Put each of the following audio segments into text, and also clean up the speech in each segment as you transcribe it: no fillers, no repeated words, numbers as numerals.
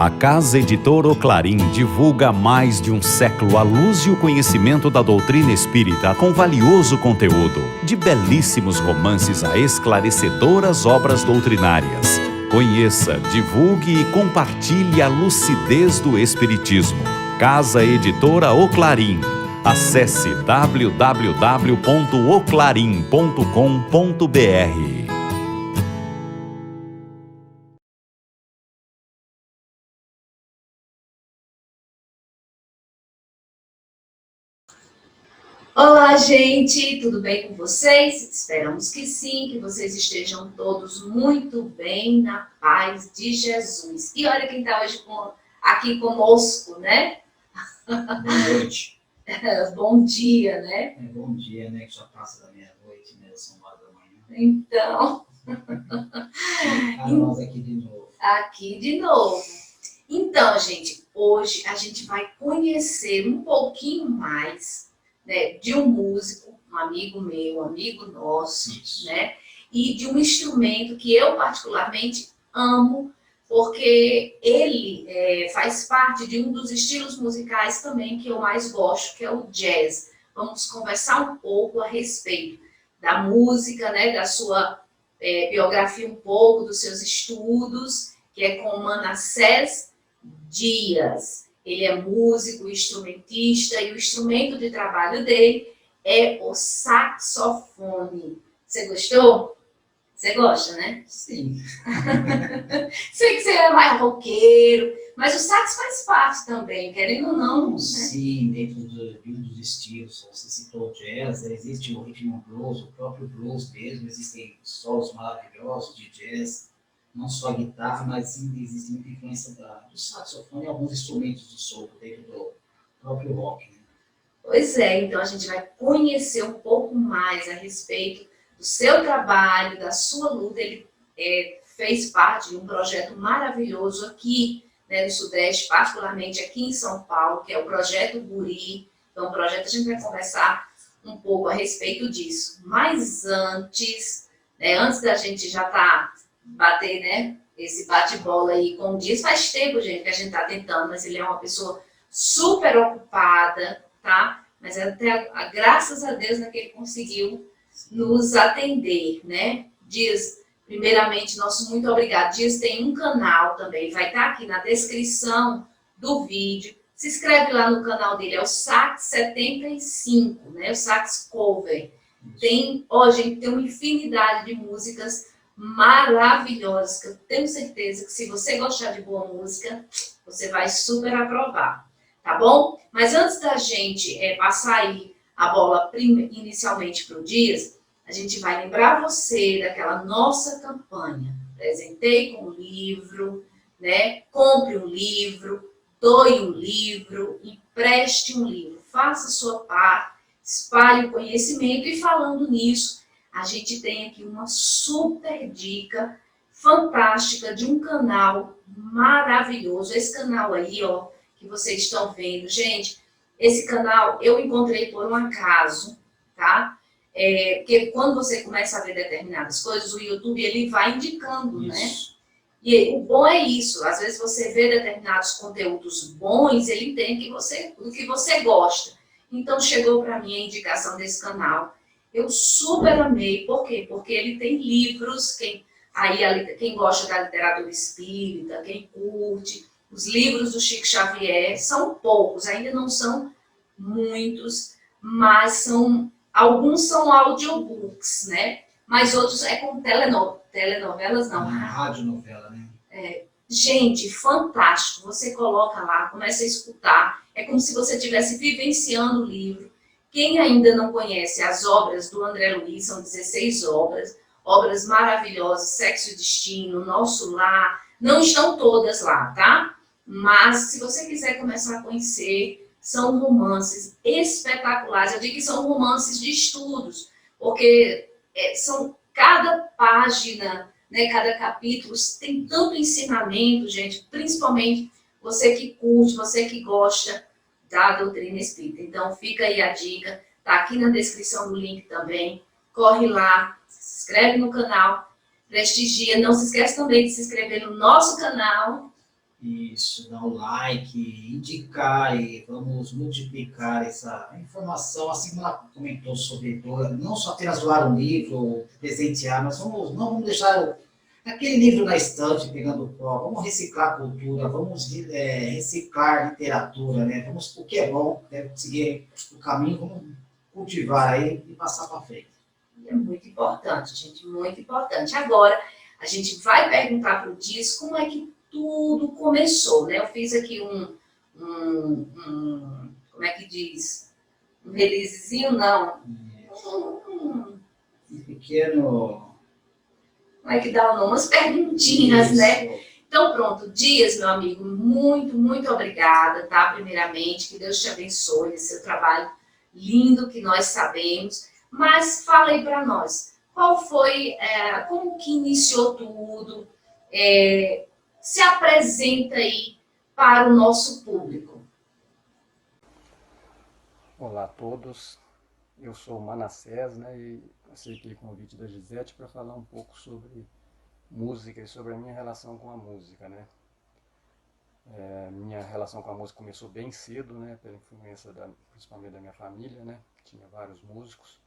A Casa Editora O Clarim divulga há mais de um século a luz e o conhecimento da doutrina espírita com valioso conteúdo, de belíssimos romances a esclarecedoras obras doutrinárias. Conheça, divulgue e compartilhe a lucidez do Espiritismo. Casa Editora O Clarim. Acesse www.oclarim.com.br. Olá, gente! Tudo bem com vocês? Esperamos que sim, que vocês estejam todos muito bem, na paz de Jesus. E olha quem está hoje aqui conosco, né? Boa noite. Bom dia, né? Bom dia, né? Que já passa da meia-noite, né? São 9 da manhã. Então... nós aqui de novo. Aqui de novo. Então, gente, hoje a gente vai conhecer um pouquinho mais, né, de um músico, um amigo meu, um amigo nosso, Isso. né? E de um instrumento que eu particularmente amo, porque ele faz parte de um dos estilos musicais também que eu mais gosto, que é o jazz. Vamos conversar um pouco a respeito da música, né, da sua biografia um pouco, dos seus estudos, que é com Manassés Dias. Ele é músico, instrumentista, e o instrumento de trabalho dele é o saxofone. Você gostou? Você gosta, né? Sim. Sei que você é mais roqueiro, mas o sax faz parte também, querendo ou não, né? Sim, dentro de um dos estilos, você citou o jazz, existe o rhythm and blues, o próprio blues mesmo, existem solos maravilhosos de jazz, não só a guitarra, mas sim, existe muita influência do saxofone e alguns instrumentos de sopro dentro do próprio rock, né? Pois é, então a gente vai conhecer um pouco mais a respeito do seu trabalho, da sua luta. Ele fez parte de um projeto maravilhoso aqui, né, no Sudeste, particularmente aqui em São Paulo, que é o Projeto Guri. Então, o projeto, a gente vai conversar um pouco a respeito disso. Mas antes, né, antes da gente já bater, né, esse bate-bola aí com o Dias, faz tempo, gente, que a gente está tentando, mas ele é uma pessoa super ocupada, tá? Mas até graças a Deus, né, que ele conseguiu nos atender, né? Dias, primeiramente, nosso muito obrigado. Dias tem um canal também, vai estar aqui na descrição do vídeo. Se inscreve lá no canal dele, é o Sax 75, né? O Sax Cover. Tem, gente, tem uma infinidade de músicas maravilhosas, que eu tenho certeza que se você gostar de boa música, você vai super aprovar, tá bom? Mas antes da gente passar aí a bola inicialmente para o Dias, a gente vai lembrar você daquela nossa campanha. Presentei com um livro, né? Compre um livro, doe um livro, empreste um livro. Faça a sua parte, espalhe o conhecimento. E falando nisso, a gente tem aqui uma super dica fantástica de um canal maravilhoso. Esse canal aí, ó, que vocês estão vendo. Gente, esse canal eu encontrei por um acaso, tá? Porque quando você começa a ver determinadas coisas, o YouTube ele vai indicando, Isso. né? E o bom é isso, às vezes você vê determinados conteúdos bons, ele entende do que você gosta. Então chegou para mim a indicação desse canal. Eu super amei, por quê? Porque ele tem livros, quem gosta da literatura espírita, quem curte, os livros do Chico Xavier, são poucos, ainda não são muitos, mas alguns são audiobooks, né? Mas outros com telenovelas, não. Radionovela, né? Gente, fantástico. Você coloca lá, começa a escutar. É como se você estivesse vivenciando o livro. Quem ainda não conhece as obras do André Luiz, são 16 obras maravilhosas, Sexo e Destino, Nosso Lar, não estão todas lá, tá? Mas se você quiser começar a conhecer, são romances espetaculares. Eu digo que são romances de estudos, porque são cada página, né, cada capítulo tem tanto ensinamento, gente, principalmente você que curte, você que gosta da doutrina espírita. Então, fica aí a dica, tá aqui na descrição do link também. Corre lá, se inscreve no canal, prestigia. Não se esquece também de se inscrever no nosso canal. Isso, dar o like, indicar e vamos multiplicar essa informação, assim como ela comentou sobre não só apenas doar um livro, presentear, mas não vamos deixar aquele livro na estante pegando pó, vamos reciclar a cultura, vamos reciclar a literatura, né? Vamos, o que é bom, seguir o caminho, vamos cultivar aí e passar para frente. É muito importante, gente, muito importante. Agora, a gente vai perguntar para o Dias como é que tudo começou, né? Eu fiz aqui como é que diz? Um releasezinho, não. Pequeno... Como é que dá o nome? Umas perguntinhas, isso, né? Então, pronto. Dias, meu amigo, muito, muito obrigada, tá? Primeiramente, que Deus te abençoe nesse seu trabalho lindo que nós sabemos. Mas fala aí para nós, qual foi, como que iniciou tudo? Se apresenta aí para o nosso público. Olá a todos, eu sou o Manassés, né, e aceitei o convite da Gisete para falar um pouco sobre música e sobre a minha relação com a música, né. Minha relação com a música começou bem cedo, né, pela influência principalmente da minha família, né, que tinha vários músicos,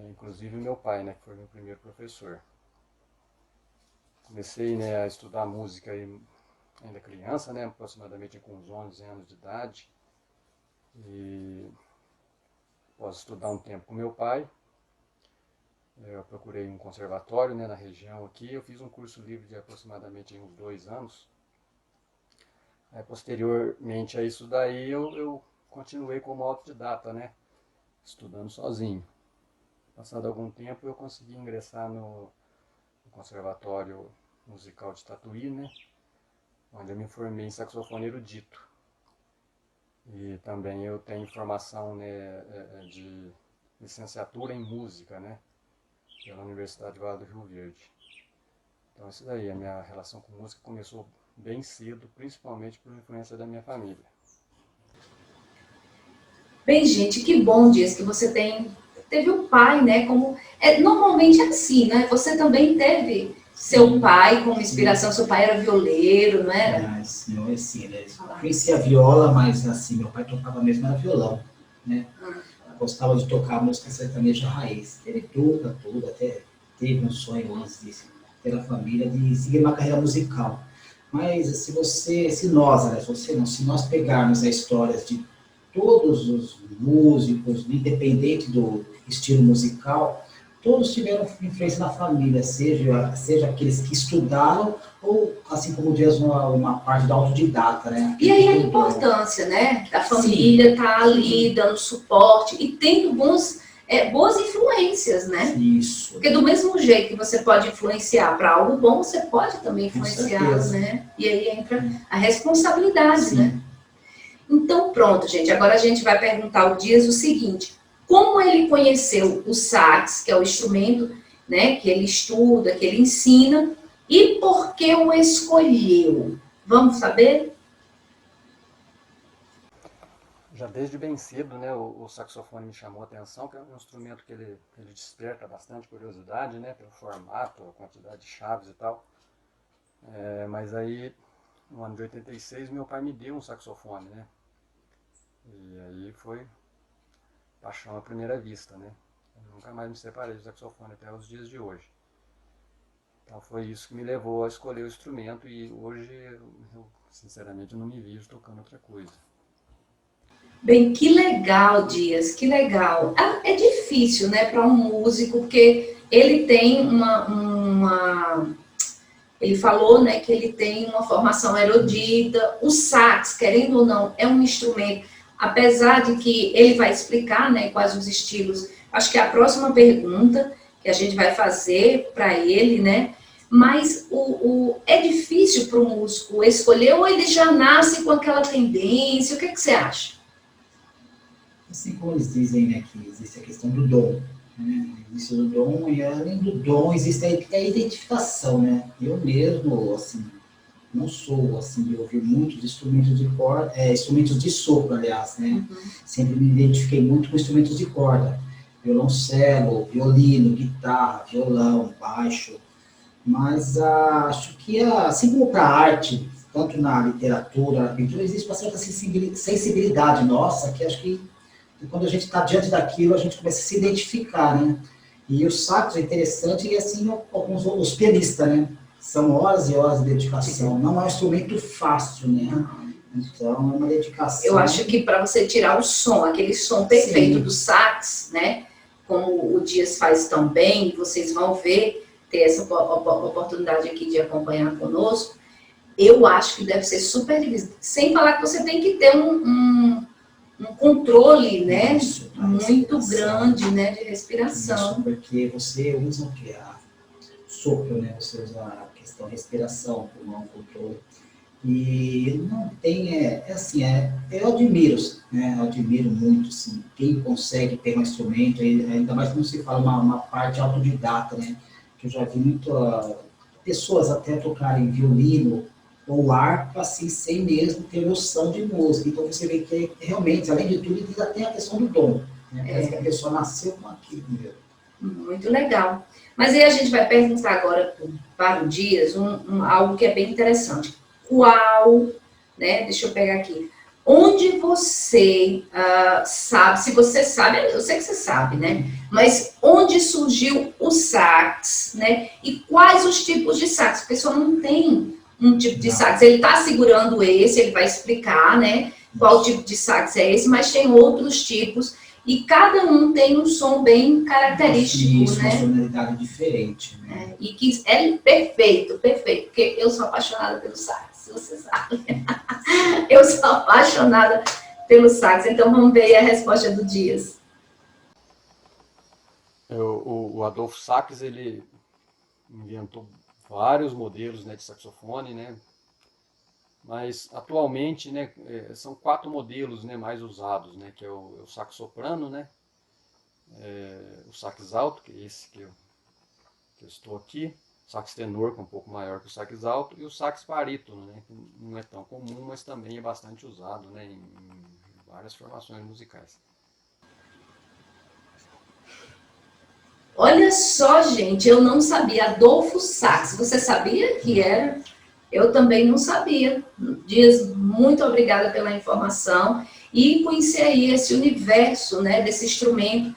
inclusive meu pai, né, que foi meu primeiro professor. Comecei, né, a estudar música ainda criança, né, aproximadamente com uns 11 anos de idade. E após estudar um tempo com meu pai, eu procurei um conservatório, né, na região aqui. Eu fiz um curso livre de aproximadamente uns 2 anos. Posteriormente a isso daí, eu continuei como autodidata, né, estudando sozinho. Passado algum tempo, eu consegui ingressar no Conservatório Musical de Tatuí, né, onde eu me formei em saxofone erudito. E também eu tenho formação, né, de licenciatura em música, né, pela Universidade Vale do Rio Verde. Então isso daí, a minha relação com música começou bem cedo, principalmente por influência da minha família. Bem, gente, que bom, Dias, que você teve um pai, né, como... normalmente é assim, né, você também teve seu pai como inspiração, seu pai era violeiro, não era? Sim, né, conhecia a viola, mas assim, meu pai tocava mesmo era violão, né, gostava de tocar música sertaneja raiz. Ele toca tudo, até teve um sonho antes de ter a família, de seguir uma carreira musical. Mas se nós pegarmos a história de todos os músicos, independente do estilo musical, todos tiveram influência na família, seja aqueles que estudaram ou, assim como diz, uma parte da autodidata, né? E aí a importância, né, da família estar ali dando suporte e tendo boas influências, né? Isso. Porque do mesmo jeito que você pode influenciar para algo bom, você pode também influenciar, né? E aí entra a responsabilidade, sim, né? Então pronto, gente, agora a gente vai perguntar ao Dias o seguinte: como ele conheceu o sax, que é o instrumento, né, que ele estuda, que ele ensina, e por que o escolheu? Vamos saber? Já desde bem cedo, né, o saxofone me chamou a atenção, que é um instrumento que ele desperta bastante curiosidade, né, pelo formato, a quantidade de chaves e tal. Mas aí, no ano de 86, meu pai me deu um saxofone, né, e aí foi paixão à primeira vista, né. Eu nunca mais me separei do saxofone até os dias de hoje. Então foi isso que me levou a escolher o instrumento e hoje, eu sinceramente, não me vejo tocando outra coisa. Bem, que legal, Dias, que legal. É difícil, né, para um músico, porque ele tem ele falou, né, que ele tem uma formação erudita. O sax, querendo ou não, é um instrumento, apesar de que ele vai explicar, né, quais os estilos. Acho que é a próxima pergunta que a gente vai fazer para ele, né? Mas é difícil para o músico escolher, ou ele já nasce com aquela tendência? O que você acha? Assim como eles dizem, né, que existe a questão do dom, né? Existe o dom, e além do dom existe a identificação, né? Eu mesmo, assim, não sou, assim, de ouvir muitos instrumentos de corda, instrumentos de sopro, aliás, né? Uhum. Sempre me identifiquei muito com instrumentos de corda, violoncelo, violino, guitarra, violão, baixo, Mas acho que, assim como para a arte, tanto na literatura, na pintura, existe uma certa sensibilidade nossa, que acho que quando a gente está diante daquilo, a gente começa a se identificar, né? E os sacos é interessante, e assim, alguns, os pianistas, né? São horas e horas de dedicação. Não é um instrumento fácil, né? Então, é uma dedicação. Eu acho que para você tirar o som, aquele som perfeito Sim. do sax, né? Como o Dias faz tão bem, vocês vão ver, ter essa oportunidade aqui de acompanhar conosco, eu acho que deve ser super difícil. Sem falar que você tem que ter um controle, né? Isso, a Muito respiração. grande, né? De respiração. Isso, porque você usa o que? Sopro, né? Você usa a questão da respiração, pulmão, controle. E não tem, assim, eu admiro, né? Eu admiro muito, assim, quem consegue ter um instrumento, ainda mais quando se fala uma parte autodidata, né? Que eu já vi muito pessoas até tocarem violino ou harpa, assim, sem mesmo ter noção de música. Então você vê que realmente, além de tudo, ainda tem a questão do dom, né? Parece que a pessoa nasceu com aquilo mesmo. Muito legal. Mas aí a gente vai perguntar agora para o Dias algo que é bem interessante. Qual, né? Deixa eu pegar aqui. Onde você sabe, se você sabe, eu sei que você sabe, né? Mas onde surgiu o sax, né? E quais os tipos de sax? A pessoa não tem um tipo de sax. Ele está segurando esse, ele vai explicar, né? Qual tipo de sax é esse, mas tem outros tipos. E cada um tem um som bem característico, Isso, né? uma sonoridade diferente, né? E que é perfeito, perfeito, porque eu sou apaixonada pelo sax, você sabe. Eu sou apaixonada pelo sax, então vamos ver a resposta do Dias. O Adolfo Sax, ele inventou vários modelos, né, de saxofone, né? Mas atualmente, né, são 4 modelos, né, mais usados, né, que é o sax soprano, né, o sax alto, que é esse que eu estou aqui, o sax tenor, que é um pouco maior que o sax alto, e o sax barítono, né, que não é tão comum, mas também é bastante usado, né, em várias formações musicais. Olha só, gente, eu não sabia. Adolfo Sax, você sabia que era? Eu também não sabia. Dias, muito obrigada pela informação e conhecer aí esse universo, né, desse instrumento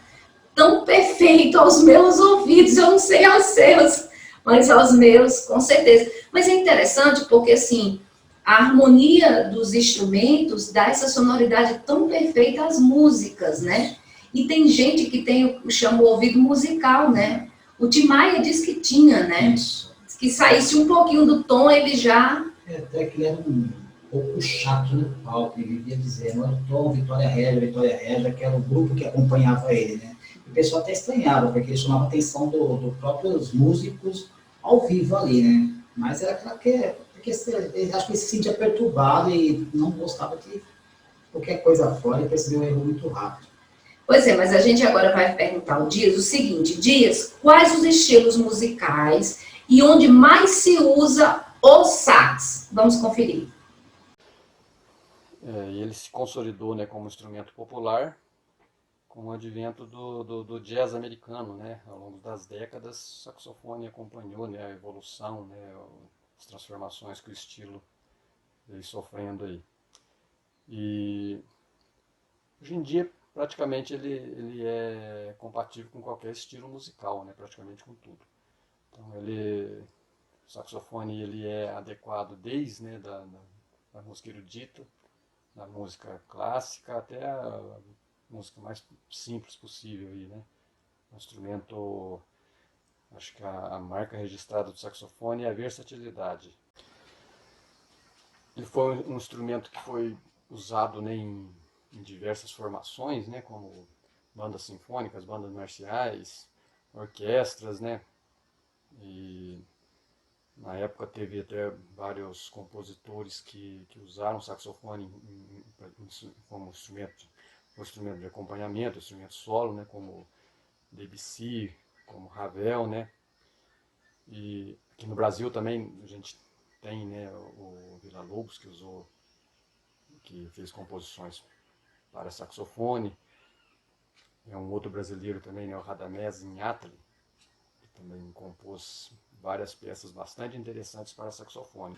tão perfeito aos meus ouvidos. Eu não sei aos seus, mas aos meus, com certeza. Mas é interessante porque, assim, a harmonia dos instrumentos dá essa sonoridade tão perfeita às músicas, né? E tem gente que tem, chama o ouvido musical, né? O Tim Maia diz que tinha, né? Isso. Que saísse um pouquinho do tom, ele já... Até que ele era um pouco chato no palco, ele vivia dizendo, olha o Tom, Vitória Regia, que era o grupo que acompanhava ele, né? E o pessoal até estranhava, porque ele chamava a atenção dos próprios músicos ao vivo ali, né? Mas era aquela porque ele acho que ele se sentia perturbado e não gostava de qualquer coisa fora e percebeu um erro muito rápido. Pois é, mas a gente agora vai perguntar ao Dias o seguinte: Dias, quais os estilos musicais e onde mais se usa o sax? Vamos conferir. E ele se consolidou, né, como instrumento popular com o advento do jazz americano, né? Ao longo das décadas, o saxofone acompanhou, né, a evolução, né, as transformações que o estilo veio sofrendo aí. E hoje em dia, praticamente, ele é compatível com qualquer estilo musical, né, praticamente com tudo. Então, o saxofone ele é adequado desde, né, da música erudita, da música clássica, até a música mais simples possível aí, né? Um instrumento, acho que a marca registrada do saxofone é a versatilidade. Ele foi um instrumento que foi usado, né, em diversas formações, né, como bandas sinfônicas, bandas marciais, orquestras, né? E na época teve até vários compositores que usaram o saxofone como instrumento de acompanhamento, instrumento solo, né, como Debussy, como Ravel, né? E aqui no Brasil também a gente tem, né, o Villa-Lobos que fez composições para saxofone. É um outro brasileiro também, né, o Radamés Inhatali, que também compôs várias peças bastante interessantes para saxofone.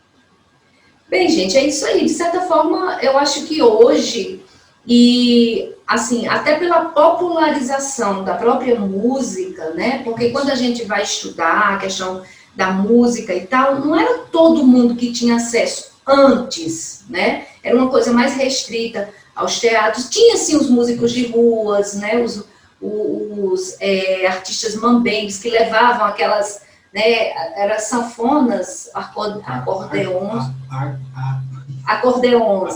Bem, gente, é isso aí. De certa forma, eu acho que hoje, e assim, até pela popularização da própria música, né? Porque quando a gente vai estudar a questão da música e tal, não era todo mundo que tinha acesso antes, né? Era uma coisa mais restrita aos teatros. Tinha, sim, os músicos de ruas, né? Os artistas mambembes que levavam aquelas, né? Eram sanfonas, acordeões,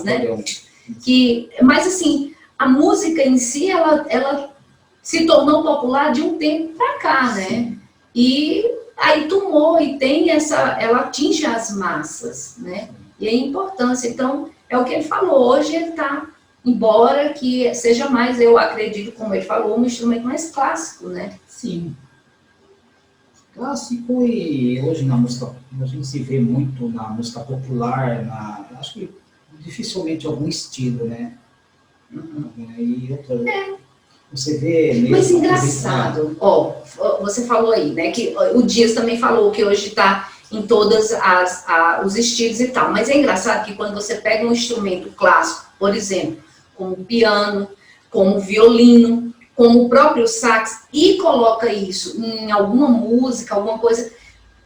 né? Mas assim, a música em si, ela se tornou popular de um tempo para cá, né? Sim. E aí tomou e tem ela atinge as massas, né? E a importância, então, é o que ele falou, hoje ele está, embora que seja mais, eu acredito, como ele falou, um instrumento mais clássico, né? Sim. Clássico, e hoje na música, a gente se vê muito na música popular, acho que dificilmente algum estilo, né? Uhum. E outra, você vê mesmo. Mas engraçado, você falou aí, né, que o Dias também falou que hoje está em todos os estilos e tal, mas é engraçado que quando você pega um instrumento clássico, por exemplo, como o piano, como o violino, como o próprio sax, e coloca isso em alguma música, alguma coisa,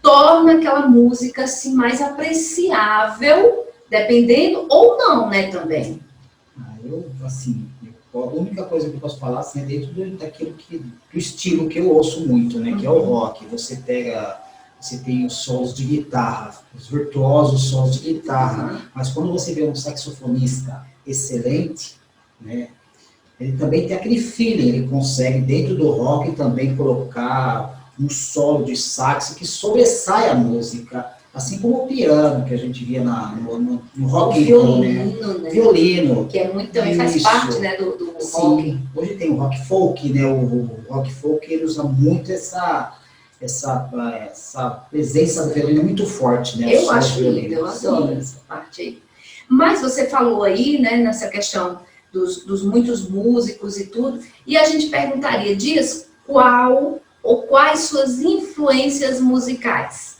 torna aquela música assim, mais apreciável, dependendo ou não, né, também. A única coisa que eu posso falar assim, é dentro daquilo do estilo que eu ouço muito, né, que é o rock. Você tem os solos de guitarra, os virtuosos solos de guitarra, mas quando você vê um saxofonista excelente, né, ele também tem aquele feeling, ele consegue dentro do rock também colocar um solo de sax que sobressai a música, assim como o piano que a gente via no rock and roll, né? Violino, que é muito, também faz parte, né, do rock. Hoje tem o rock folk, né? O rock folk, ele usa muito essa presença do violino muito forte, né? Eu acho lindo, eu adoro essa parte aí. Mas você falou aí, né, nessa questão dos muitos músicos e tudo, e a gente perguntaria, Dias, quais suas influências musicais?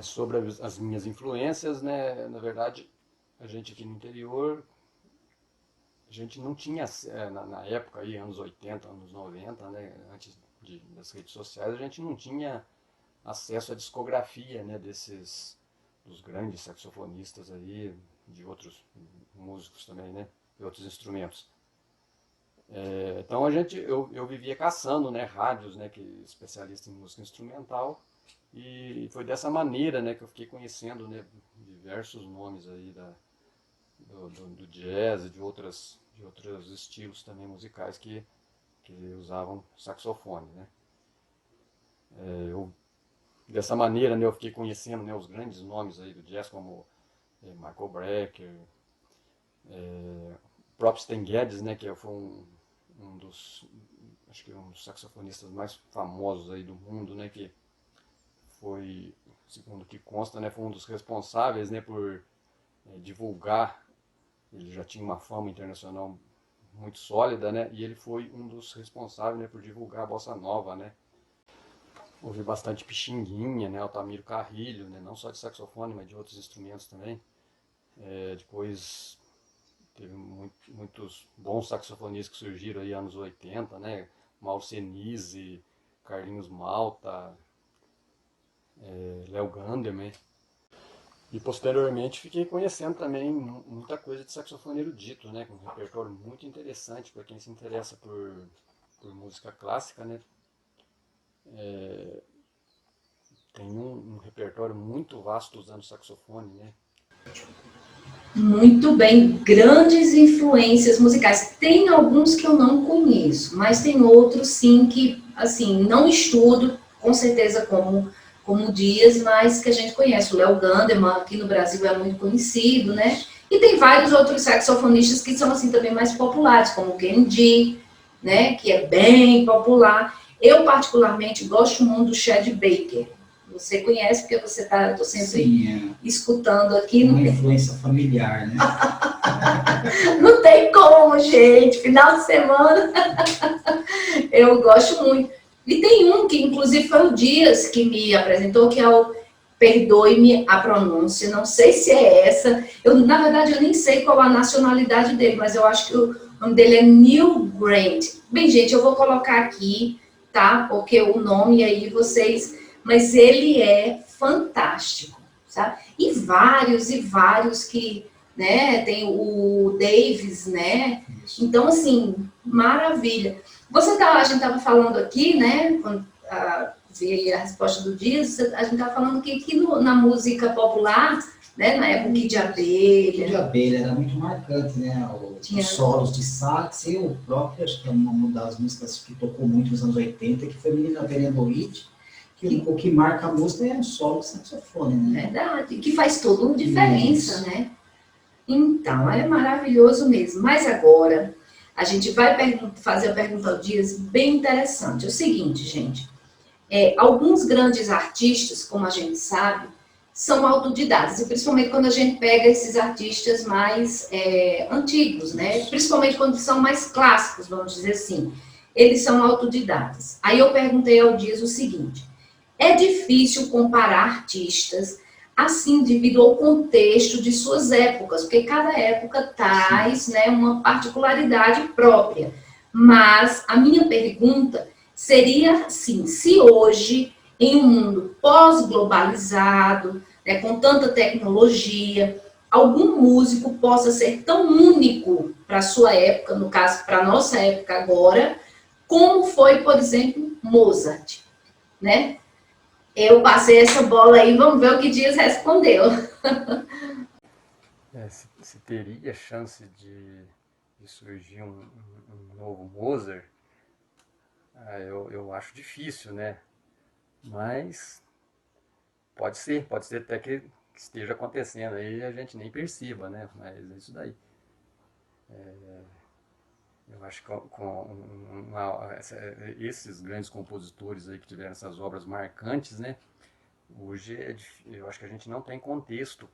Sobre as minhas influências, né, na verdade, a gente aqui no interior, a gente não tinha, na época, aí, anos 80, anos 90, né, antes das redes sociais, a gente não tinha acesso à discografia, né, dos grandes saxofonistas aí, de outros músicos também, né, de outros instrumentos. Então eu vivia caçando, né, rádios, né, especialistas em música instrumental, e foi dessa maneira, né, que eu fiquei conhecendo, né, diversos nomes aí do jazz e de outros estilos também musicais que usavam saxofone, né. Dessa maneira, né, eu fiquei conhecendo, né, os grandes nomes aí do jazz, como Michael Brecker, o próprio Stan Getz, né, que foi um dos saxofonistas mais famosos aí do mundo, né, que foi, segundo o que consta, né, foi um dos responsáveis, né, por divulgar. Ele já tinha uma fama internacional muito sólida, né, e ele foi um dos responsáveis, né, por divulgar a bossa nova, né. Houve bastante Pixinguinha, né, Altamiro Carrilho, né, não só de saxofone, mas de outros instrumentos também. Depois teve muitos bons saxofonistas que surgiram aí anos 80, né, Mauro Senise, Carlinhos Malta, Léo Ganderman. E posteriormente fiquei conhecendo também muita coisa de saxofone erudito, né, com um repertório muito interessante para quem se interessa por música clássica, né. Tem um repertório muito vasto usando saxofone, né. Muito bem, grandes influências musicais. Tem alguns que eu não conheço, mas tem outros sim que, assim, não estudo, com certeza como Dias, mas que a gente conhece. O Léo Ganderman aqui no Brasil é muito conhecido, né? E tem vários outros saxofonistas que são assim também mais populares, como o Kennedy, né? Que é bem popular. Eu particularmente gosto muito do Chad Baker. Você conhece porque você está, estou sempre escutando aqui. Uma influência familiar, né? Não tem como, gente. Final de semana, eu gosto muito. E tem um que, inclusive, foi o Dias que me apresentou, que é o Perdoe-me a pronúncia, não sei se é essa. Na verdade, eu nem sei qual a nacionalidade dele, mas eu acho que o nome dele é Neil Grant. Bem, gente, eu vou colocar aqui, tá? Porque o nome aí vocês... Mas ele é fantástico, sabe? E vários que, né? Tem o Davis, né? Então, assim, maravilha. A gente estava falando aqui, né? Quando veio a resposta do Dias, a gente estava falando que na música popular, né? Na época de abelha. De abelha era muito marcante, né? Os solos de sax e o próprio, acho que é uma das músicas que tocou muito nos anos 80, que foi Menina Benevolite, que o que marca a música é o solo de saxofone, né? Verdade, que faz toda uma diferença, né? Então, é maravilhoso mesmo. Mas agora, a gente vai fazer a pergunta ao Dias bem interessante. É o seguinte, gente. Alguns grandes artistas, como a gente sabe, são autodidatas. E principalmente quando a gente pega esses artistas mais antigos, né? Principalmente quando são mais clássicos, vamos dizer assim. Eles são autodidatas. Aí eu perguntei ao Dias o seguinte. É difícil comparar artistas assim, devido ao contexto de suas épocas, porque cada época traz, né, uma particularidade própria. Mas a minha pergunta seria assim, se hoje, em um mundo pós-globalizado, né, com tanta tecnologia, algum músico possa ser tão único para a sua época, no caso, para a nossa época agora, como foi, por exemplo, Mozart, né? Eu passei essa bola aí, vamos ver o que Dias respondeu. Se teria chance de surgir um novo Mozart, eu acho difícil, né? Mas pode ser até que esteja acontecendo aí e a gente nem perceba, né? Mas é isso daí. Eu acho que esses grandes compositores aí que tiveram essas obras marcantes, né? Hoje eu acho que a gente não tem contexto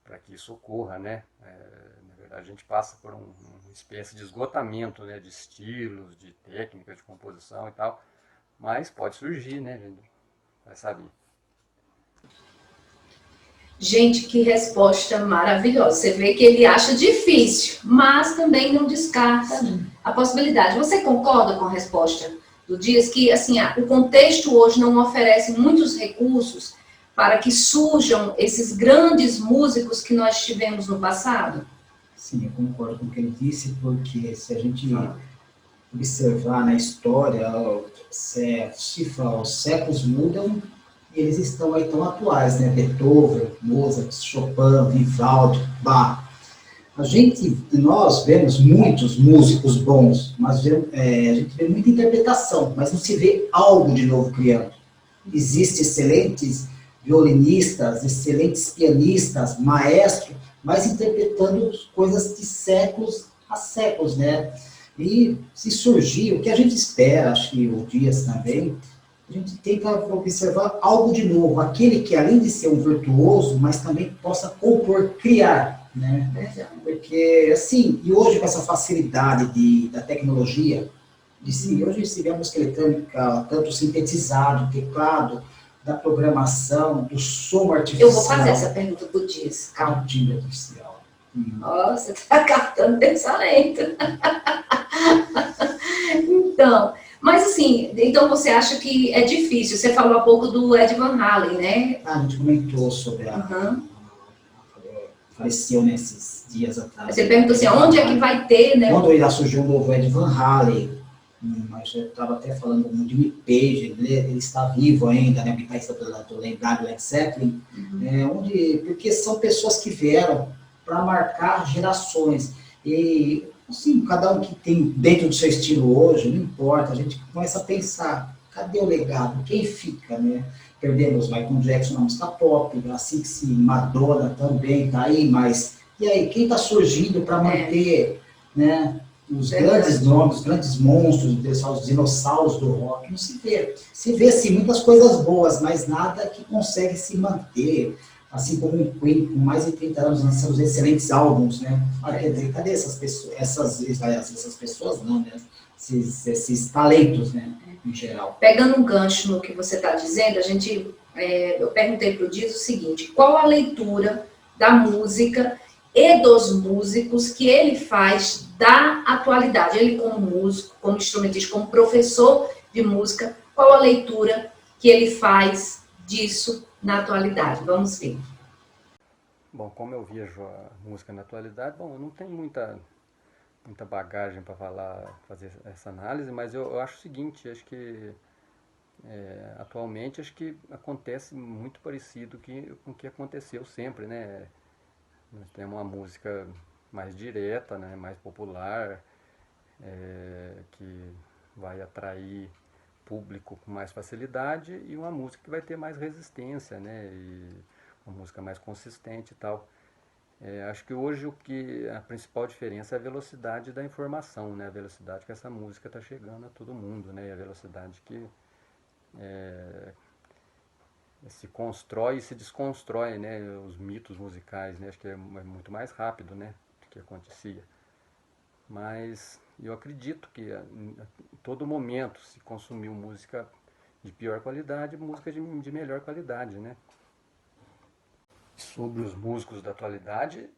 para que isso ocorra, né? Na verdade, a gente passa por uma espécie de esgotamento, né? De estilos, de técnicas de composição e tal, mas pode surgir, né? A gente vai saber. Gente, que resposta maravilhosa. Você vê que ele acha difícil, mas também não descarta a possibilidade. Você concorda com a resposta do Dias? Que assim, o contexto hoje não oferece muitos recursos para que surjam esses grandes músicos que nós tivemos no passado? Sim, eu concordo com o que ele disse, porque se a gente observar na história, os séculos mudam, e eles estão aí tão atuais, né? Beethoven, Mozart, Chopin, Vivaldi, Bach. Nós vemos muitos músicos bons, mas a gente vê muita interpretação, mas não se vê algo de novo criando. Existem excelentes violinistas, excelentes pianistas, maestros, mas interpretando coisas de séculos a séculos, né? E se surgir, o que a gente espera, acho que o Dias também, a gente tenta observar algo de novo, aquele que além de ser um virtuoso, mas também possa compor, criar, né? Porque, assim, e hoje com essa facilidade da tecnologia, hoje se vê a música eletrônica, tanto sintetizado, teclado, da programação, do som artificial. Eu vou fazer essa pergunta pro Dias, calma. Timbre artificial. Nossa, tá captando pensamento. Então... Mas assim, então você acha que é difícil? Você falou há pouco do Ed Van Halen, né? A gente comentou sobre faleceu nesses dias atrás. Você perguntou assim, onde é que vai ter, né? Quando irá surgir um novo Ed Van Halen? Mas eu estava até falando com o Jimmy Page, ele está vivo ainda, né? Guitarrista do lendário Led Zeppelin. Porque são pessoas que vieram para marcar gerações. E assim, cada um que tem dentro do seu estilo hoje, não importa, a gente começa a pensar, cadê o legado? Quem fica, né? Perdemos Michael Jackson na música pop, assim que se Madonna também tá aí, mas e aí, quem está surgindo para manter, né, os grandes nomes, os grandes monstros, os dinossauros do rock? Não se vê. Se vê, sim, muitas coisas boas, mas nada que consegue se manter. Assim como o Queen, com mais de 30 anos, lançando excelentes álbuns, né? Quer dizer, cadê essas pessoas? Essas pessoas não, né? Esses talentos, né? em geral. Pegando um gancho no que você está dizendo, eu perguntei para o Dias o seguinte: qual a leitura da música e dos músicos que ele faz da atualidade? Ele como músico, como instrumentista, como professor de música, qual a leitura que ele faz disso na atualidade? Vamos ver. Bom, como eu vejo a música na atualidade, bom, eu não tenho muita bagagem para fazer essa análise, mas eu acho o seguinte, acho que atualmente acho que acontece muito parecido com o que aconteceu sempre, né? Nós temos uma música mais direta, né, mais popular, que vai atrair público com mais facilidade, e uma música que vai ter mais resistência, né, e uma música mais consistente e tal. Acho que hoje a principal diferença é a velocidade da informação, né, a velocidade que essa música está chegando a todo mundo, né, e a velocidade que se constrói e se desconstrói, né, os mitos musicais, né, acho que é muito mais rápido, né, do que acontecia. Mas eu acredito que a todo momento se consumiu música de pior qualidade, música de melhor qualidade, né. Sobre os músicos da atualidade,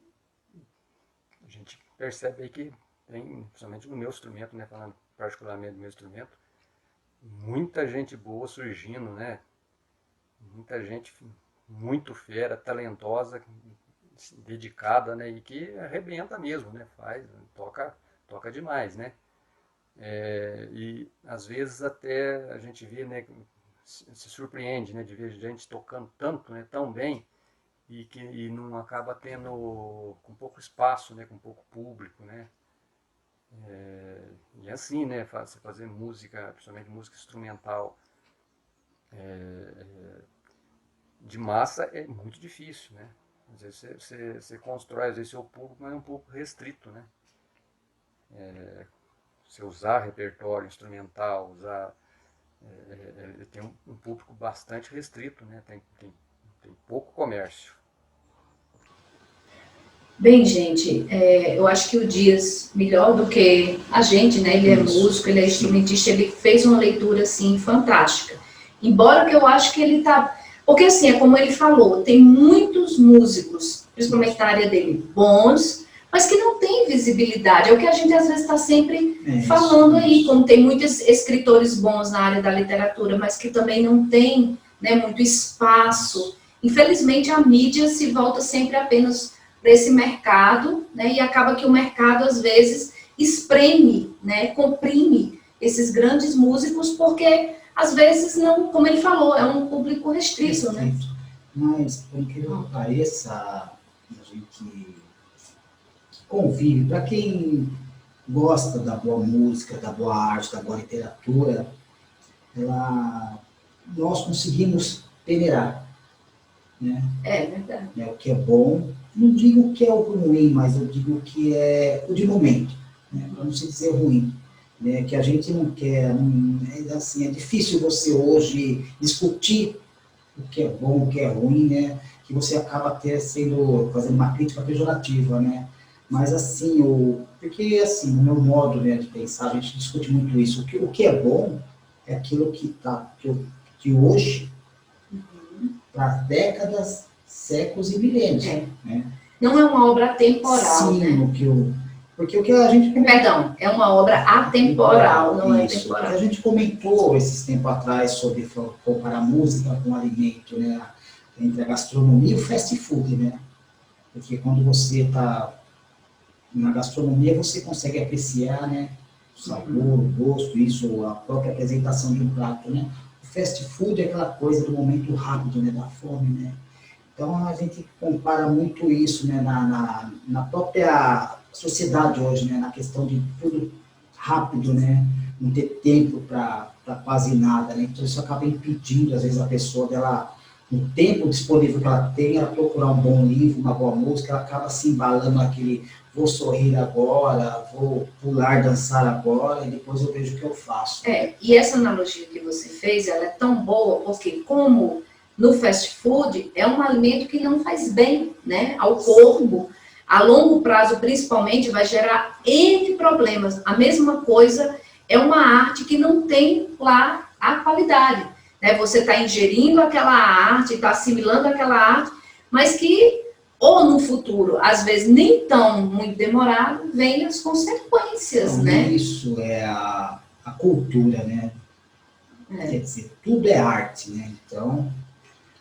a gente percebe aí que tem, principalmente no meu instrumento, né, falando particularmente do meu instrumento, muita gente boa surgindo, né, muita gente muito fera, talentosa, dedicada, né, e que arrebenta mesmo, né, toca demais, né. E às vezes até a gente vê, né, se surpreende, né, de ver gente tocando tanto, né, tão bem, e não acaba tendo com pouco espaço, né, com pouco público, né. E assim, né, fazer música, principalmente música instrumental, de massa é muito difícil, né. Às vezes você constrói, às vezes, seu público, mas é um pouco restrito, né. Você usar repertório instrumental, tem um público bastante restrito, né, tem pouco comércio. Bem, gente, eu acho que o Dias, melhor do que a gente, né? Ele é músico, ele é instrumentista, ele fez uma leitura, assim, fantástica. Embora que eu acho que ele tá... Porque, assim, é como ele falou, tem muitos músicos, principalmente na área dele, bons, mas que não tem visibilidade. É o que a gente, às vezes, está sempre falando aí, como tem muitos escritores bons na área da literatura, mas que também não tem, né, muito espaço. Infelizmente, a mídia se volta sempre apenas para esse mercado, né, e acaba que o mercado, às vezes, espreme, né, comprime esses grandes músicos, porque, às vezes, não, como ele falou, é um público restrito, né? Mas, por incrível que pareça, a gente convive, para quem gosta da boa música, da boa arte, da boa literatura, nós conseguimos peneirar, né? É verdade. O que é bom, não digo que é o ruim, mas eu digo que é o de momento, né? Para não se dizer ruim, né? Que a gente não quer, assim, é difícil você hoje discutir o que é bom, o que é ruim, né? Que você acaba até fazendo uma crítica pejorativa, né? Mas assim, porque assim, no meu modo, né, de pensar, a gente discute muito isso. O que é bom é aquilo que hoje, para décadas, séculos e milênios. Né? Não é uma obra atemporal, sim, né? Porque o que a gente... Perdão, é uma obra atemporal, não é temporal. A gente comentou esses tempos atrás sobre comparar música com alimento, né? Entre a gastronomia e o fast food, né? Porque quando você está na gastronomia, você consegue apreciar, né, o sabor, o gosto, isso, a própria apresentação de um prato, né? O fast food é aquela coisa do momento rápido, né, da fome, né? Então, a gente compara muito isso, né, na própria sociedade hoje, né, na questão de tudo rápido, né, não ter tempo para quase nada, né? Então, isso acaba impedindo, às vezes, a pessoa dela, no tempo disponível que ela tem, ela procurar um bom livro, uma boa música, ela acaba se embalando naquele vou sorrir agora, vou pular, dançar agora, e depois eu vejo o que eu faço. E essa analogia que você fez, ela é tão boa, porque como no fast food, é um alimento que não faz bem, né, ao corpo, a longo prazo, principalmente, vai gerar N problemas. A mesma coisa é uma arte que não tem lá a qualidade. Né? Você está ingerindo aquela arte, está assimilando aquela arte, mas que, ou no futuro, às vezes nem tão muito demorado, vem as consequências, Então, né? isso é a cultura, né? Quer dizer, tudo é arte, né? Então,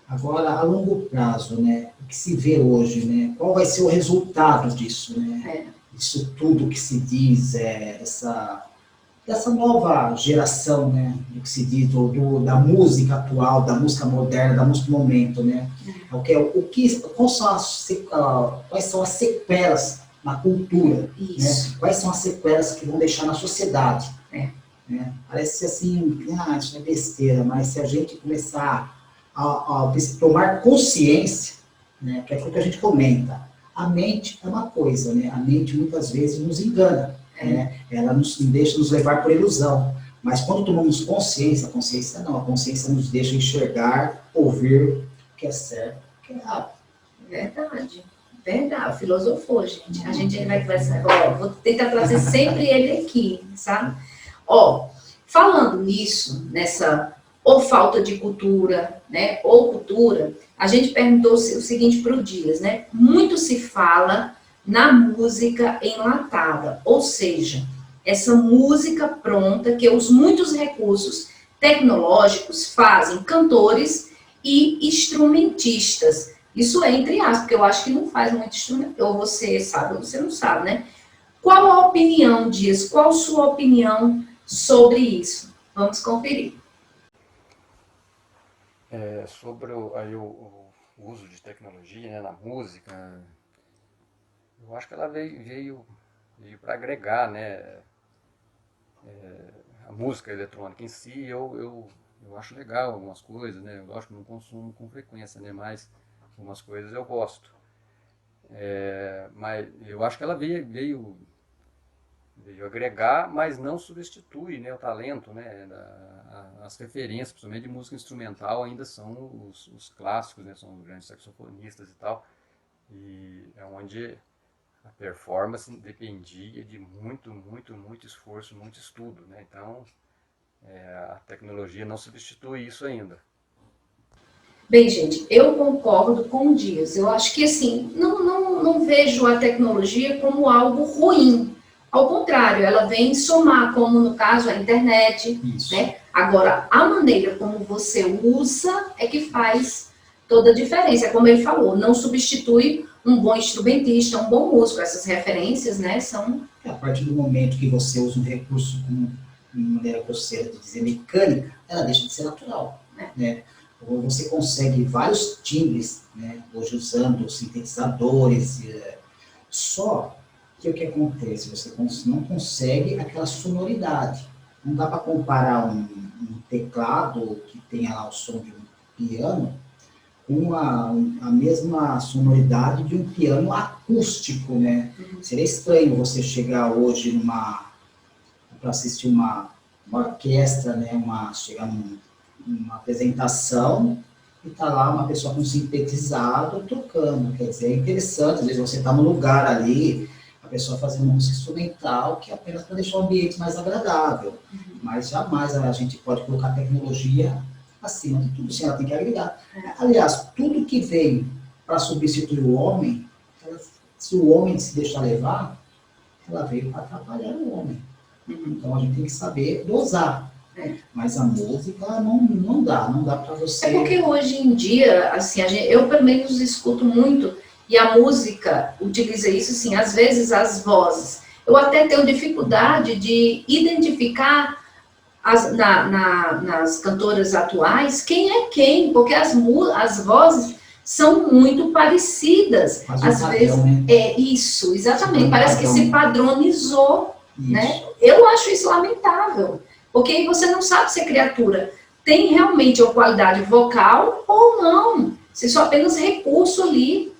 agora, a longo prazo, né? O que se vê hoje, né? Qual vai ser o resultado disso, né? Isso tudo que se diz, dessa nova geração, né? Do que se diz da música atual, da música moderna, da música do momento, né? Quais são as sequelas na cultura? Né? Quais são as sequelas que vão deixar na sociedade? Né? Parece assim, isso é besteira, mas se a gente começar a tomar consciência, né? Que é aquilo que a gente comenta, a mente é uma coisa, né? A mente muitas vezes nos engana, né? Ela nos deixa nos levar por ilusão. Mas quando tomamos consciência, a consciência não, a consciência nos deixa enxergar, ouvir o que é certo, o que é errado. Verdade, verdade, filosofou, gente. A gente vai conversar, vou tentar trazer sempre ele aqui, sabe? Falando nisso, nessa ou falta de cultura, né, ou cultura, a gente perguntou o seguinte para o Dias, né? Muito se fala na música enlatada, ou seja, essa música pronta que os muitos recursos tecnológicos fazem cantores e instrumentistas. Isso é entre aspas, porque eu acho que não faz muito instrumento, ou você sabe ou você não sabe, né? Qual a opinião, Dias? Qual a sua opinião sobre isso? Vamos conferir. Sobre o uso de tecnologia, né, na música, eu acho que ela veio para agregar, né, a música eletrônica em si. Eu acho legal algumas coisas, né, eu acho que não consumo com frequência, né, mas algumas coisas eu gosto. Mas eu acho que ela veio agregar, mas não substitui, né, o talento, né, as referências, principalmente de música instrumental, ainda são os clássicos, né, são os grandes saxofonistas e tal, e é onde a performance dependia de muito esforço, muito estudo, né, então a tecnologia não substitui isso ainda. Bem, gente, eu concordo com o Dias. Eu acho que, assim, não vejo a tecnologia como algo ruim. Ao contrário, ela vem somar, como no caso a internet, né? Agora, a maneira como você usa é que faz toda a diferença. Como ele falou, não substitui um bom instrumentista, um bom músico. Essas referências, né, são... A partir do momento que você usa um recurso como maneira grosseira de dizer mecânica, ela deixa de ser natural, né? Você consegue vários timbres, né, hoje usando sintetizadores, só que o que acontece? Você não consegue aquela sonoridade. Não dá para comparar um teclado que tenha lá o som de um piano com a mesma sonoridade de um piano acústico, né? Seria estranho você chegar hoje para assistir uma orquestra, né? Chegar numa apresentação e tá lá uma pessoa com sintetizado tocando. Quer dizer, é interessante, às vezes você está no lugar ali, a pessoa fazendo música instrumental, que é apenas para deixar o ambiente mais agradável. Mas jamais a gente pode colocar tecnologia acima de tudo, sim, ela tem que agregar. Aliás, tudo que veio para substituir o homem, se o homem se deixar levar, ela veio para atrapalhar o homem. Então a gente tem que saber dosar. Mas a música não dá para você... É porque hoje em dia, assim, eu pelo menos escuto muito, e a música utiliza isso, assim, às vezes as vozes. Eu até tenho dificuldade de identificar nas cantoras atuais quem é quem, porque as vozes são muito parecidas. Às vezes, né? Isso, exatamente, parece que se padronizou, né? Eu acho isso lamentável. Porque aí você não sabe se a criatura tem realmente uma qualidade vocal ou não. Se só apenas recurso ali.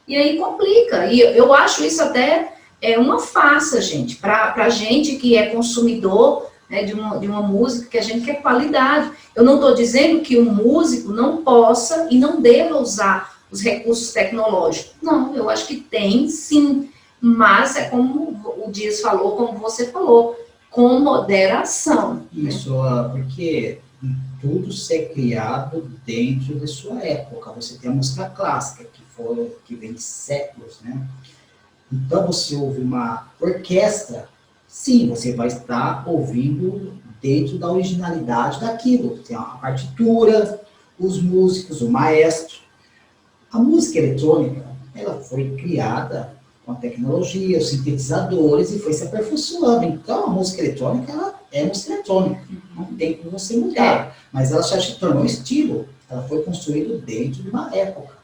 E aí complica. E eu acho isso até uma farsa, gente. Para a gente que é consumidor, né, de uma música, que a gente quer qualidade. Eu não estou dizendo que um músico não possa e não deva usar os recursos tecnológicos. Não, eu acho que tem sim. Mas é como o Dias falou, como você falou. com moderação. Isso, porque tudo ser criado dentro da sua época. Você tem a música clássica, que vem de séculos, né? Então, você ouve uma orquestra, sim, você vai estar ouvindo dentro da originalidade daquilo. Tem a partitura, os músicos, o maestro. A música eletrônica, ela foi criada com a tecnologia, os sintetizadores, e foi se aperfeiçoando. Então, a música eletrônica, ela é música eletrônica. Não tem como você mudar. Mas ela já se tornou estilo. Ela foi construída dentro de uma época.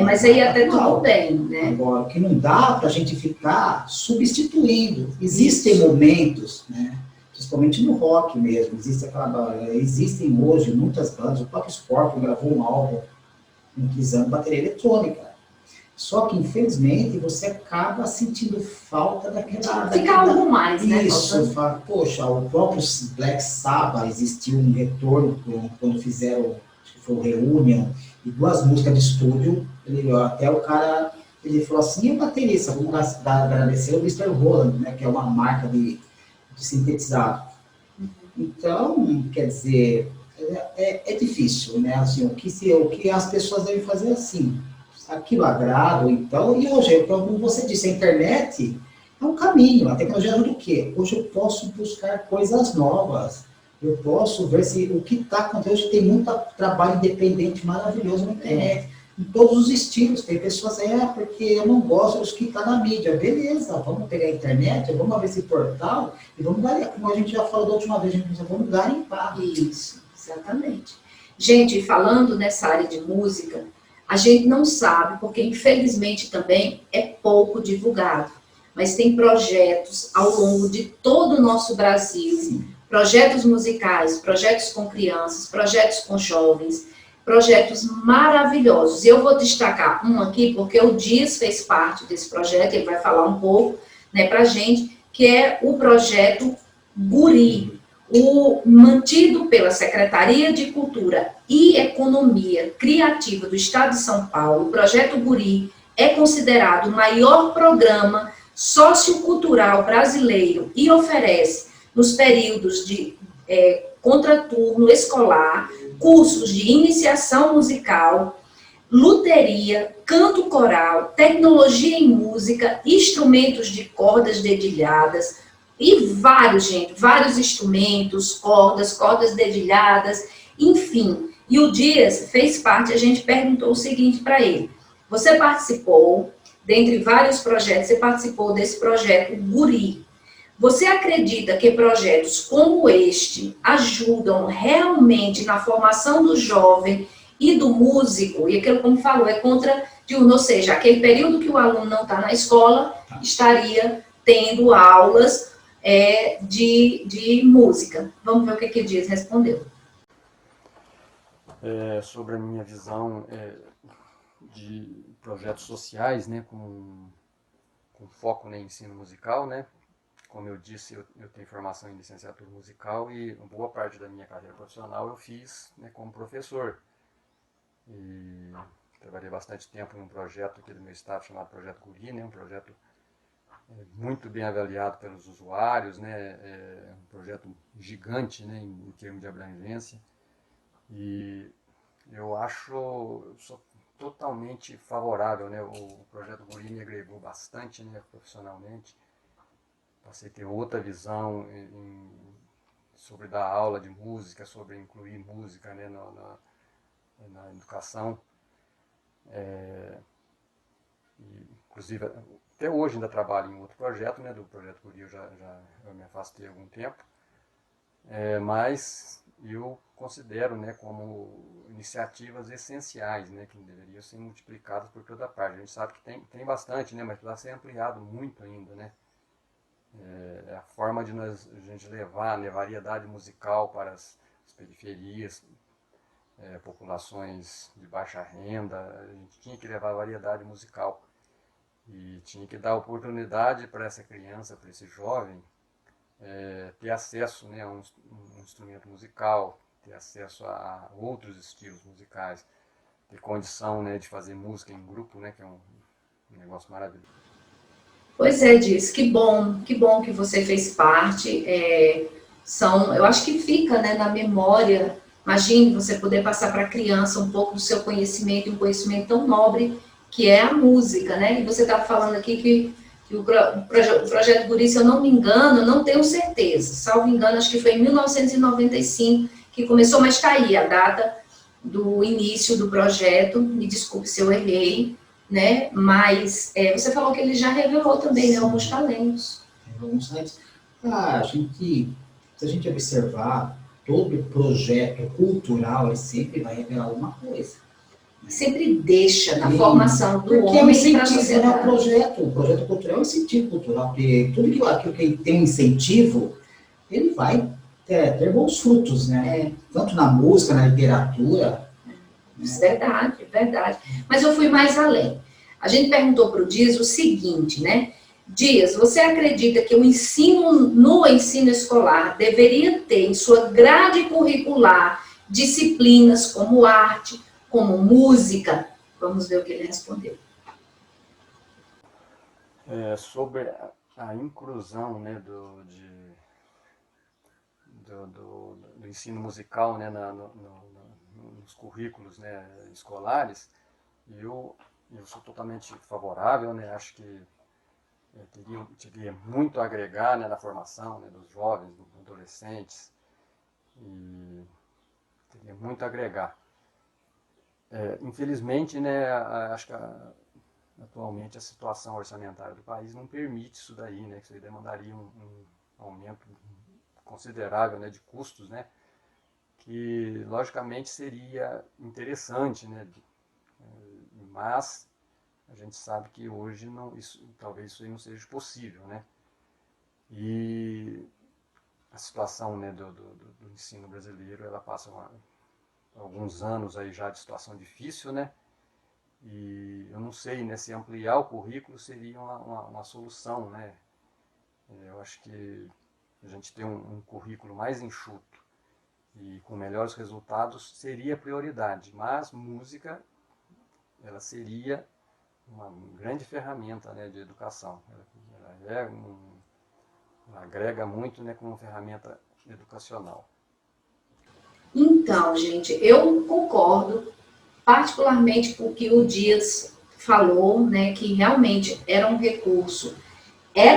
Mas aí até tudo bem, né? Agora, o que não dá para a gente ficar substituindo. Existem momentos, né? Principalmente no rock mesmo. Existem hoje muitas bandas. O próprio Scorpion gravou um álbum utilizando bateria eletrônica. Só que, infelizmente, você acaba sentindo falta daquela... Fica algo mais, né? Isso, poxa, o próprio Black Sabbath existiu um retorno quando fizeram, acho que foi o Reunion, e 2 músicas de estúdio, até o cara, ele falou assim, e a baterista, vamos agradecer o Mr. Roland, né, que é uma marca de sintetizado. Então, quer dizer, é difícil, né, assim, o que as pessoas devem fazer assim, aquilo agrada, então, e hoje, como você disse, a internet é um caminho, a tecnologia ajuda o quê? Hoje eu posso buscar coisas novas, eu posso ver o que está acontecendo. Hoje tem muito trabalho independente maravilhoso na internet, em todos os estilos. Tem pessoas, porque eu não gosto dos que está na mídia. Beleza, vamos pegar a internet, vamos ver esse portal e vamos dar, como a gente já falou da última vez, vamos garimpar. Isso, exatamente. Gente, falando nessa área de música, a gente não sabe, porque infelizmente também é pouco divulgado, mas tem projetos ao longo de todo o nosso Brasil, Sim. Projetos musicais, projetos com crianças, projetos com jovens, projetos maravilhosos. E eu vou destacar um aqui, porque o Dias fez parte desse projeto, ele vai falar um pouco, né, para a gente, que é o projeto Guri, o mantido pela Secretaria de Cultura e Economia Criativa do Estado de São Paulo. O projeto Guri é considerado o maior programa sociocultural brasileiro e oferece, nos períodos de contraturno escolar, cursos de iniciação musical, luteria, canto coral, tecnologia em música, instrumentos de cordas dedilhadas e vários instrumentos, cordas dedilhadas, enfim. E o Dias fez parte, a gente perguntou o seguinte para ele: você participou, dentre vários projetos, você participou desse projeto Guri. Você acredita que projetos como este ajudam realmente na formação do jovem e do músico? E aquilo, como falou, é contradiurno, ou seja, aquele período que o aluno não está na escola, estaria tendo aulas de música. Vamos ver o que o Dias respondeu. Sobre a minha visão de projetos sociais, né, com foco no ensino musical, né? Como eu disse, eu tenho formação em licenciatura musical e boa parte da minha carreira profissional eu fiz, né, como professor. E trabalhei bastante tempo em um projeto aqui do meu estado chamado Projeto Guri, né, um projeto muito bem avaliado pelos usuários, né, um projeto gigante, né, em termos de abrangência. E eu sou totalmente favorável, né, o Projeto Guri me agregou bastante, né, profissionalmente. Passei a ter outra visão sobre dar aula de música, sobre incluir música, né, na educação. Inclusive, até hoje ainda trabalho em outro projeto, né, do Projeto Guri, eu me afastei há algum tempo. Mas eu considero, né, como iniciativas essenciais, né, que deveriam ser multiplicadas por toda parte. A gente sabe que tem bastante, né, mas precisa ser ampliado muito ainda, né. É a forma de a gente levar, né, variedade musical para as periferias, populações de baixa renda. A gente tinha que levar variedade musical e tinha que dar oportunidade para essa criança, para esse jovem, ter acesso, né, a um instrumento musical, ter acesso a outros estilos musicais, ter condição, né, de fazer música em grupo, né, que é um negócio maravilhoso. Pois é, Diz, que bom que você fez parte. Eu acho que fica, né, na memória. Imagine você poder passar para a criança um pouco do seu conhecimento, um conhecimento tão nobre que é a música, né? E você estava falando aqui que o Projeto Guri, se eu não me engano, não tenho certeza, salvo engano, acho que foi em 1995 que começou, mas está aí a data do início do projeto, me desculpe se eu errei, né? Mas você falou que ele já revelou também, né, alguns talentos. Alguns talentos. Se a gente observar, todo projeto cultural, ele sempre vai revelar alguma coisa. Sempre deixa na formação do porque é um homem para a incentivo, sociedade. O projeto cultural é um incentivo cultural, porque tudo aquilo que tem um incentivo, ele vai ter bons frutos, né? Tanto na música, na literatura. Verdade, verdade. Mas eu fui mais além. A gente perguntou para o Dias o seguinte, né? Dias, você acredita que o ensino no ensino escolar deveria ter em sua grade curricular disciplinas como arte, como música? Vamos ver o que ele respondeu. Sobre a inclusão, né, do ensino musical, né, nos currículos, né, escolares, eu sou totalmente favorável, né, acho que teria muito a agregar, né, na formação, né, dos jovens, dos adolescentes, e teria muito a agregar. Infelizmente, né, acho que atualmente a situação orçamentária do país não permite isso daí, né, que isso aí demandaria um aumento considerável, né, de custos, né, que logicamente seria interessante, né, mas a gente sabe que hoje talvez isso aí não seja possível, né, e a situação, né, do ensino brasileiro, ela passa alguns anos aí já de situação difícil, né, e eu não sei, né, se ampliar o currículo seria uma solução, né, eu acho que a gente ter um currículo mais enxuto e com melhores resultados seria prioridade, mas música, ela seria uma grande ferramenta, né, de educação. Ela agrega muito, né, como ferramenta educacional. Então, gente, eu concordo particularmente com o que o Dias falou, né, que realmente era um recurso. É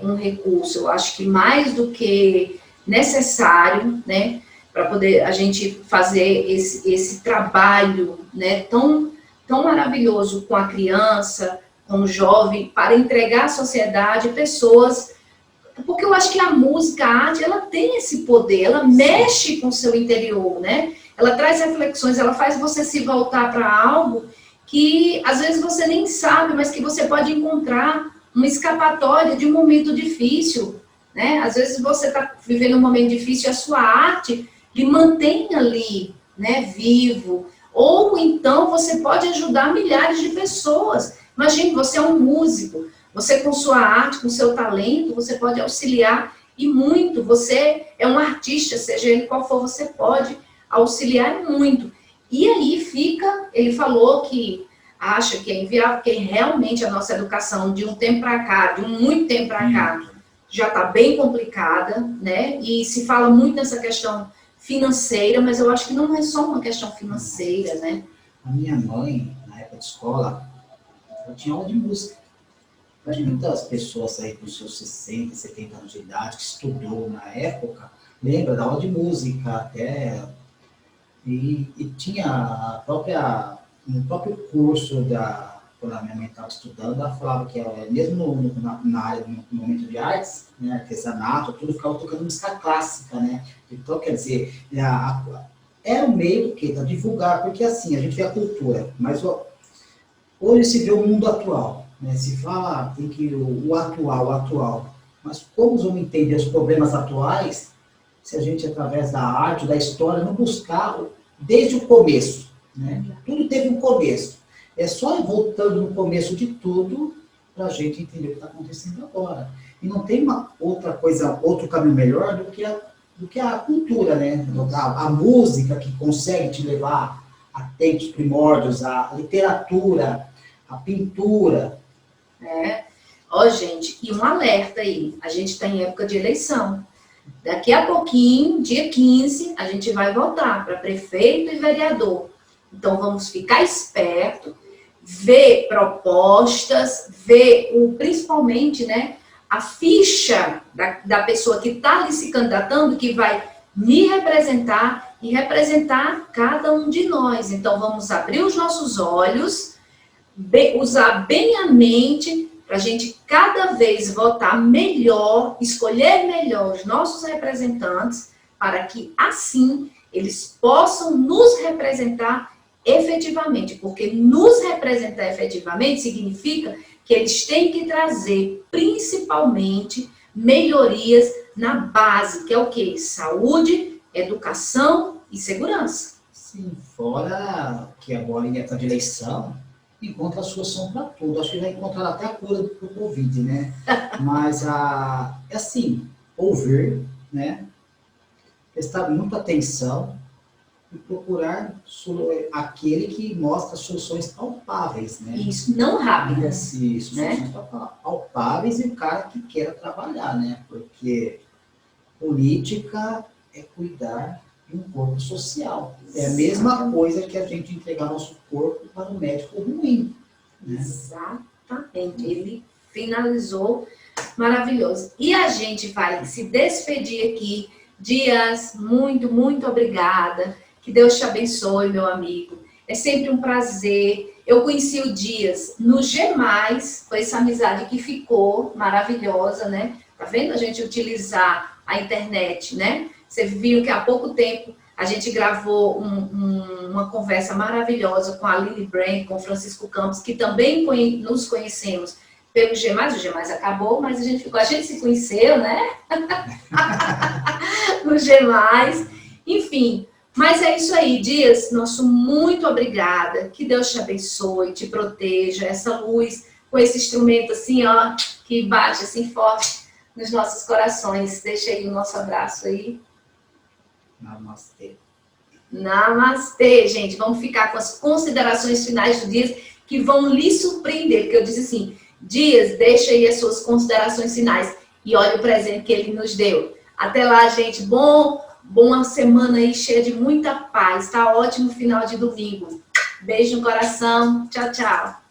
um recurso, eu acho que mais do que necessário, né, para poder a gente fazer esse trabalho, né, tão maravilhoso com a criança, com o jovem, para entregar à sociedade pessoas, porque eu acho que a música, a arte, ela tem esse poder, ela mexe com o seu interior, né? Ela traz reflexões, ela faz você se voltar para algo que às vezes você nem sabe, mas que você pode encontrar uma escapatória de um momento difícil, né? Às vezes você está vivendo um momento difícil e a sua arte lhe mantém ali, né, vivo. Ou então você pode ajudar milhares de pessoas. Imagine, você é um músico, você com sua arte, com seu talento, você pode auxiliar e muito. Você é um artista, seja ele qual for, você pode auxiliar muito. E aí fica, ele falou que acha que é inviável, porque realmente a nossa educação de um tempo para cá, de muito tempo para cá, já está bem complicada, né? E se fala muito nessa questão financeira, mas eu acho que não é só uma questão financeira, né? A minha mãe, na época de escola, ela tinha aula de música. Mas muitas pessoas aí com seus 60, 70 anos de idade, que estudou na época, lembra da aula de música até... E tinha no próprio curso quando a minha mãe estava estudando, ela falava que mesmo na área, no momento de artes, né, artesanato, tudo ficava tocando música clássica, né? Então, quer dizer, era um meio do quê? Da divulgar, porque assim, a gente vê a cultura, mas hoje se vê o mundo atual, né? Se fala, tem que o atual, mas como vamos entender os problemas atuais se a gente, através da arte, da história, não buscar desde o começo, né? Tudo teve um começo. É só ir voltando no começo de tudo para a gente entender o que está acontecendo agora. E não tem outro caminho melhor do que a cultura, né? A música que consegue te levar a tempos primórdios, a literatura, a pintura. Ó, gente, e um alerta aí, a gente está em época de eleição. Daqui a pouquinho, dia 15, a gente vai votar para prefeito e vereador. Então, vamos ficar esperto, ver propostas, ver principalmente, né, a ficha da pessoa que está ali se candidatando, que vai me representar e representar cada um de nós. Então, vamos abrir os nossos olhos, usar bem a mente, para a gente cada vez votar melhor, escolher melhor os nossos representantes, para que assim eles possam nos representar efetivamente, porque nos representar efetivamente significa que eles têm que trazer principalmente melhorias na base, que é o quê? Saúde, educação e segurança. Sim, fora que agora em época de eleição, encontra a solução para tudo. Acho que vai encontrar até a cura do Covid, né? Mas, é assim, ouvir, né? Prestar muita atenção e procurar aquele que mostra soluções palpáveis, né? Isso, não rápidas. Isso, né? soluções palpáveis e o cara que queira trabalhar, né? Porque política é cuidar de um corpo social. É a mesma coisa que a gente entregar nosso corpo para um médico ruim. Né? Exatamente. Ele finalizou maravilhoso. E a gente vai se despedir aqui. Dias, muito, muito obrigada. Que Deus te abençoe, meu amigo. É sempre um prazer. Eu conheci o Dias no G+, foi essa amizade que ficou maravilhosa, né? Tá vendo a gente utilizar a internet, né? Você viu que há pouco tempo a gente gravou uma conversa maravilhosa com a Lily Brand, com o Francisco Campos, que também nos conhecemos pelo G+, o G+, acabou, mas a gente se conheceu, né? No G+, enfim. Mas é isso aí, Dias, nosso muito obrigada, que Deus te abençoe, te proteja, essa luz, com esse instrumento assim, ó, que bate assim forte nos nossos corações. Deixa aí o nosso abraço aí. Namastê. Namastê, gente. Vamos ficar com as considerações finais do Dias, que vão lhe surpreender, porque eu disse assim, Dias, deixa aí as suas considerações finais e olha o presente que ele nos deu. Até lá, gente. Boa semana aí, cheia de muita paz. Tá ótimo final de domingo. Beijo no coração. Tchau, tchau.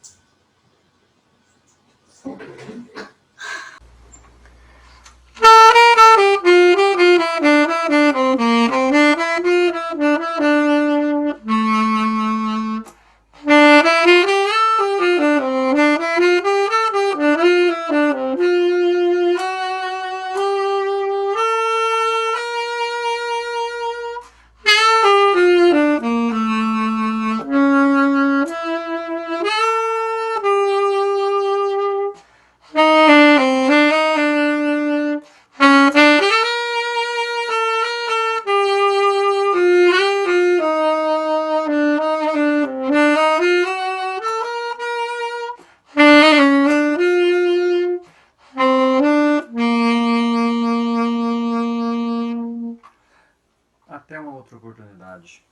Até uma outra oportunidade.